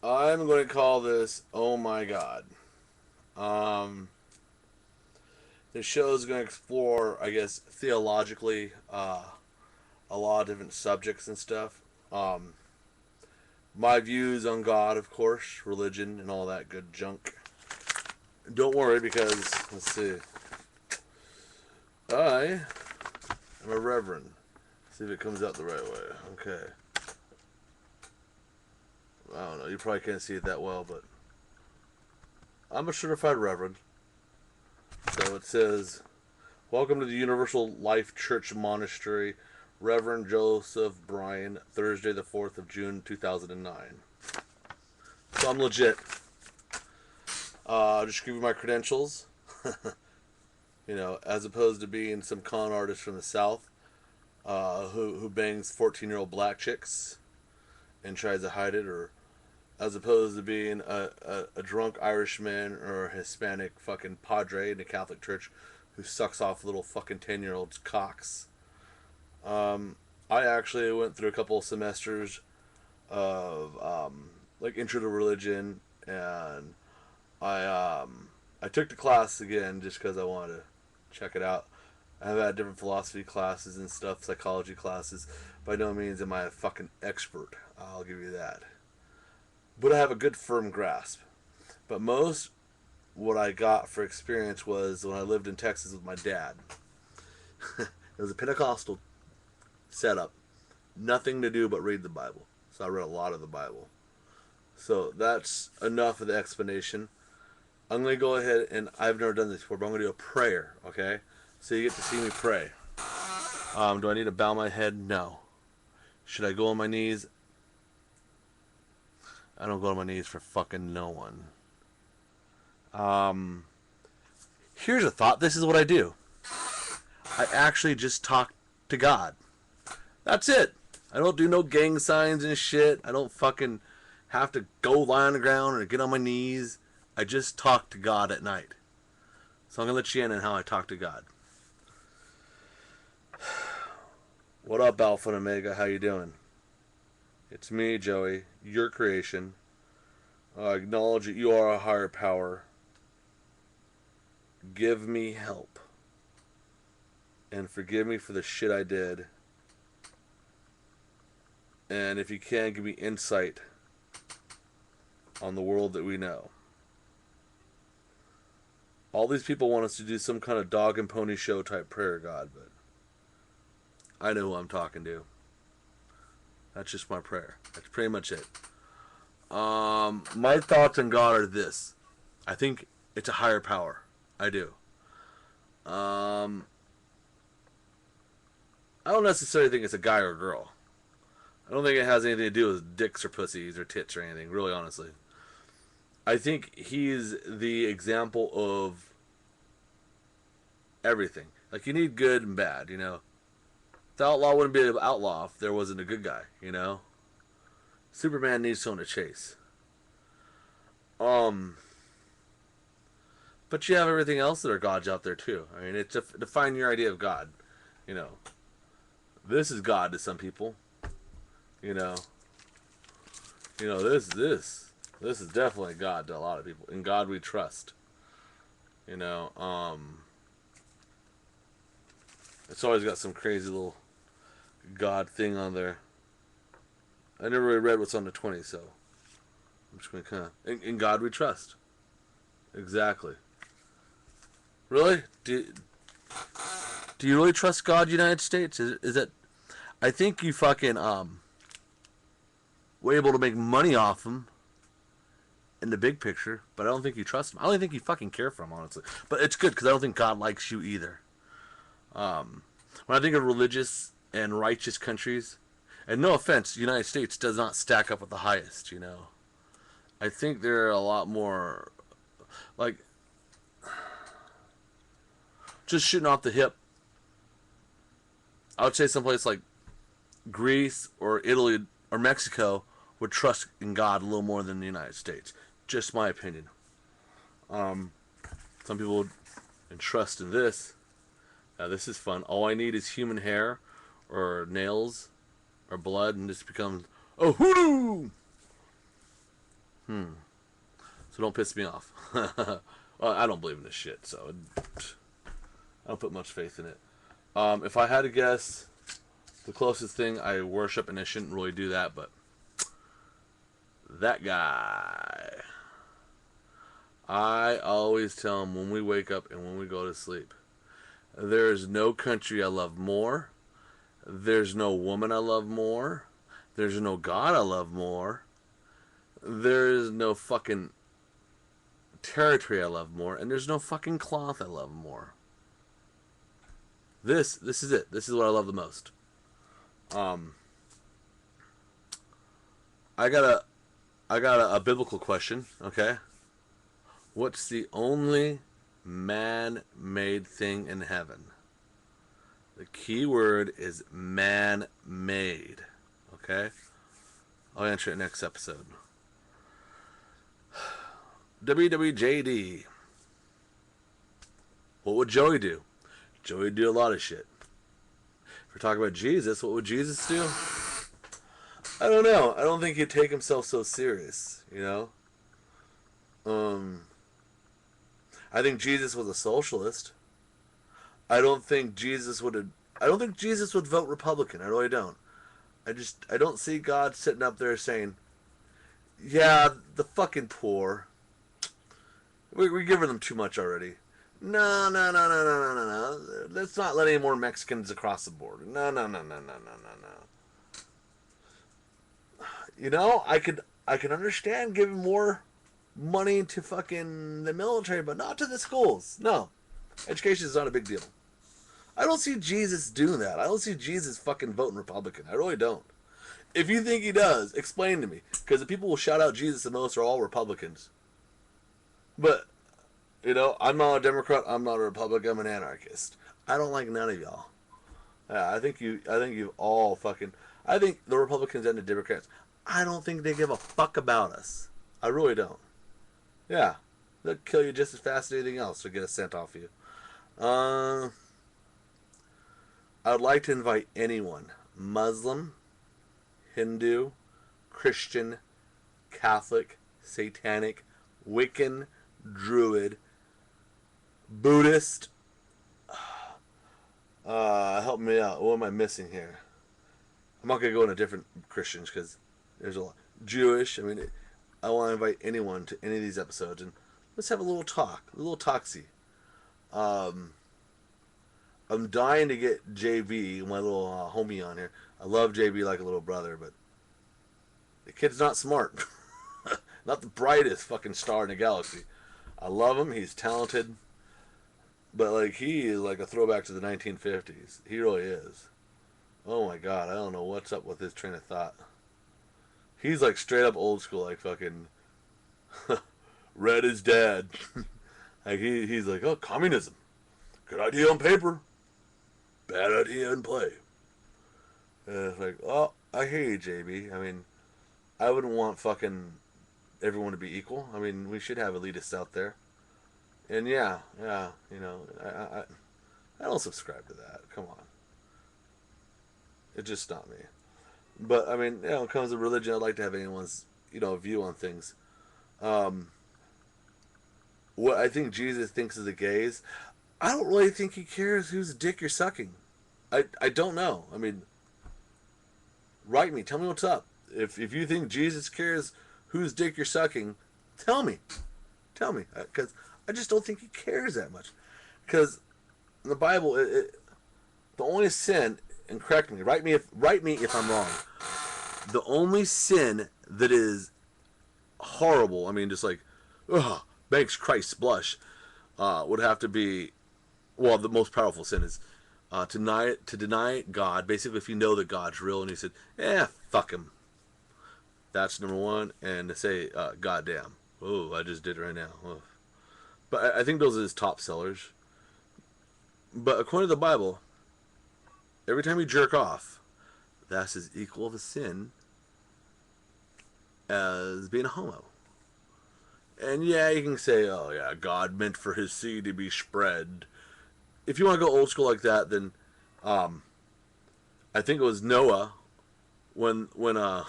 I'm going to call this Oh My God. Um, the show is going to explore, I guess, theologically, a lot of different subjects and stuff. Um, my views on God, of course, religion, and all that good junk. Don't worry because, let's see, I am a reverend. See if it comes out the right way. Okay. I don't know. You probably can't see it that well, but I'm a certified reverend. So it says, "Welcome to the Universal Life Church Monastery, Reverend Joseph Bryan, Thursday, the 4th of June, 2009." So I'm legit. Just give you my credentials. As opposed to being some con artist from the South who bangs 14-year-old black chicks and tries to hide it, or as opposed to being a drunk Irishman or a Hispanic fucking padre in the Catholic Church who sucks off little fucking 10-year-olds' cocks. I actually went through a couple of semesters of like intro to religion, and I took the class again just because I wanted to check it out. I've had different philosophy classes and stuff, psychology classes. By no means am I a fucking expert. I'll give you that. But I have a good firm grasp. But most what I got for experience was when I lived in Texas with my dad. It was a Pentecostal setup. Nothing to do but read the Bible. So I read a lot of the Bible. So that's enough of the explanation. I'm going to go ahead and I've never done this before, but I'm going to do a prayer, okay? So you get to see me pray. Do I need to bow my head? No. Should I go on my knees? I don't go on my knees for fucking no one. Here's a thought. This is what I do. I actually just talk to God. That's it. I don't do no gang signs and shit. I don't fucking have to go lie on the ground or get on my knees. I just talk to God at night. So I'm going to let you in on how I talk to God. What up, Alpha and Omega? How you doing? It's me, Joey, your creation. I acknowledge that you are a higher power. Give me help. And forgive me for the shit I did. And if you can, give me insight on the world that we know. All these people want us to do some kind of dog and pony show type prayer, God, but I know who I'm talking to. That's just my prayer. That's pretty much it. My thoughts on God are this. I think it's a higher power. I do. I don't necessarily think it's a guy or a girl. I don't think it has anything to do with dicks or pussies or tits or anything, really honestly. I think he's the example of everything. Like, you need good and bad, you know. The outlaw wouldn't be an outlaw if there wasn't a good guy, you know. Superman needs someone to chase. But you have everything else that are gods out there too. I mean, it's define your idea of God. You know, this is God to some people. You know, this is definitely God to a lot of people. In God we trust. You know, it's always got some crazy little God thing on there. I never really read what's on the 20, so I'm just going to kind of... In God we trust. Exactly. Really? Do you really trust God, United States? Is that... I think you fucking, were able to make money off him in the big picture, but I don't think you trust him. I don't think you fucking care for him, honestly. But it's good, because I don't think God likes you either. When I think of religious and righteous countries, and no offense, the United States does not stack up with the highest, you know. I think there are a lot more, like, just shooting off the hip. I would say someplace like Greece or Italy or Mexico would trust in God a little more than the United States. Just my opinion. Some people would entrust in this. Now this is fun. All I need is human hair or nails or blood, and this becomes a hoodoo. So don't piss me off. Well, I don't believe in this shit, so I don't put much faith in it. If I had to guess, the closest thing I worship, and I shouldn't really do that, but that guy. I always tell him when we wake up and when we go to sleep, there is no country I love more. There's no woman I love more. There's no God I love more. There is no fucking territory I love more. And there's no fucking cloth I love more. This is it. This is what I love the most. I got a biblical question, okay? What's the only man-made thing in heaven? The key word is man-made, okay? I'll answer it next episode. WWJD. What would Joey do? Joey would do a lot of shit. If we're talking about Jesus, what would Jesus do? I don't know. I don't think he'd take himself so serious, you know? I think Jesus was a socialist. I don't think Jesus would vote Republican. I really don't. I don't see God sitting up there saying, yeah, the fucking poor. We're giving them too much already. No. Let's not let any more Mexicans across the border. No. You know, I could understand giving more money to fucking the military, but not to the schools. No. Education is not a big deal. I don't see Jesus doing that. I don't see Jesus fucking voting Republican. I really don't. If you think he does, explain to me. Because the people who shout out Jesus the most are all Republicans. But, you know, I'm not a Democrat. I'm not a Republican. I'm an anarchist. I don't like none of y'all. Yeah, I think you've all fucking... I think the Republicans and the Democrats, I don't think they give a fuck about us. I really don't. Yeah. They'll kill you just as fast as anything else to get a cent off you. I would like to invite anyone, Muslim, Hindu, Christian, Catholic, Satanic, Wiccan, Druid, Buddhist. Help me out. What am I missing here? I'm not going to go into different Christians because there's a lot. Jewish. I mean, I want to invite anyone to any of these episodes and let's have a little talk. A little talksy. I'm dying to get JV, my little homie, on here. I love JV like a little brother, but the kid's not smart. Not the brightest fucking star in the galaxy. I love him. He's talented. But, like, he is like a throwback to the 1950s. He really is. Oh, my God. I don't know what's up with his train of thought. He's, like, straight up old school, like, fucking... Red is dead. Like, he's like, oh, communism. Good idea on paper. Bad idea in play. And it's like, oh, I hear you, JB. I mean, I wouldn't want fucking everyone to be equal. I mean, we should have elitists out there. And yeah, you know, I don't subscribe to that. Come on. It's just not me. But, I mean, you know, when it comes to religion, I'd like to have anyone's, you know, view on things. What I think Jesus thinks of the gays, I don't really think he cares whose dick you're sucking. I don't know. I mean, write me. Tell me what's up. If you think Jesus cares whose dick you're sucking, tell me. Tell me. Because I just don't think he cares that much. Because in the Bible, the only sin, and correct me, write me if I'm wrong. The only sin that is horrible, I mean, just like, ugh, makes Christ blush, would have to be, well, the most powerful sin is to deny God. Basically, if you know that God's real and you said, fuck him. That's number one. And to say, goddamn. Oh, I just did it right now. Oh. But I think those are his top sellers. But according to the Bible, every time you jerk off, that's as equal of a sin as being a homo. And yeah, you can say, oh yeah, God meant for his seed to be spread. If you want to go old school like that, then I think it was Noah when the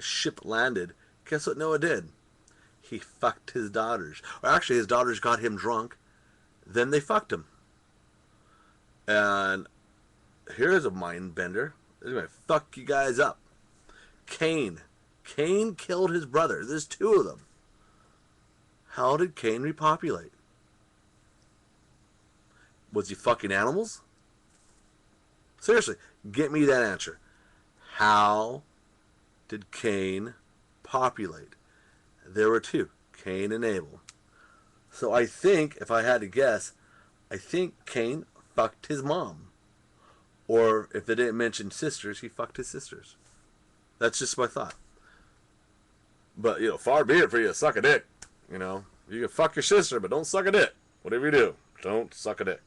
ship landed. Guess what Noah did? he fucked his daughters. Or actually, his daughters got him drunk. Then they fucked him. And here's a mind bender. This is going to fuck you guys up. Cain. Cain killed his brother. There's two of them. How did Cain repopulate? Was he fucking animals? Seriously, get me that answer. How did Cain populate? There were two, Cain and Abel. So I think, if I had to guess, I think Cain fucked his mom. Or if they didn't mention sisters, he fucked his sisters. That's just my thought. But, far be it for you to suck a dick. You can fuck your sister, but don't suck a dick. Whatever you do, don't suck a dick.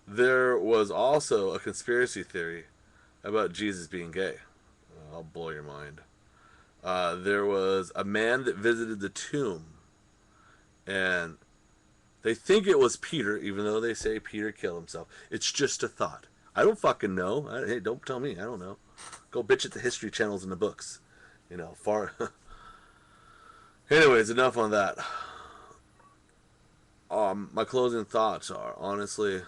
There was also a conspiracy theory about Jesus being gay. I'll blow your mind. There was a man that visited the tomb, and they think it was Peter, even though they say Peter killed himself. It's just a thought. I don't fucking know. Hey, don't tell me. I don't know. Go bitch at the history channels and the books. Far. Anyways, enough on that. My closing thoughts are, honestly,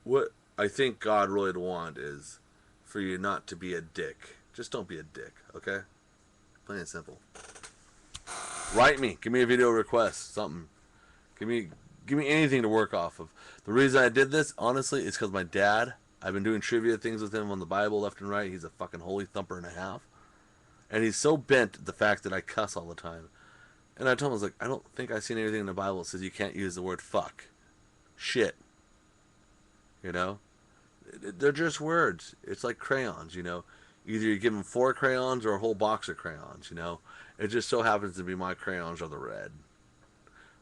what I think God really would want is for you not to be a dick. Just don't be a dick, okay? Plain and simple. Write me. Give me a video request. Something. Give me anything to work off of. The reason I did this, honestly, is because my dad, I've been doing trivia things with him on the Bible left and right. He's a fucking holy thumper and a half. And he's so bent at the fact that I cuss all the time. And I told him, I was like, I don't think I've seen anything in the Bible that says you can't use the word fuck. Shit. They're just words. It's like crayons, Either you give them 4 crayons or a whole box of crayons, It just so happens to be my crayons are the red.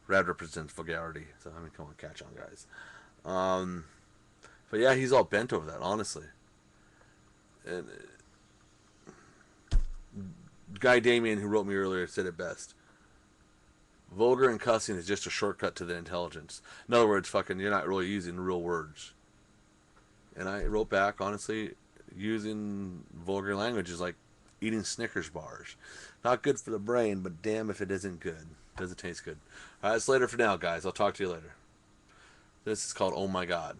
Red represents vulgarity. So, come on, catch on, guys. But yeah, he's all bent over that, honestly. And Guy Damien, who wrote me earlier, said it best. Vulgar and cussing is just a shortcut to the intelligence. In other words, you're not really using real words. And I wrote back, honestly, using vulgar language is like eating Snickers bars. Not good for the brain, but damn if it isn't good. Does it taste good? Alright, it's later for now, guys. I'll talk to you later. This is called Oh My God.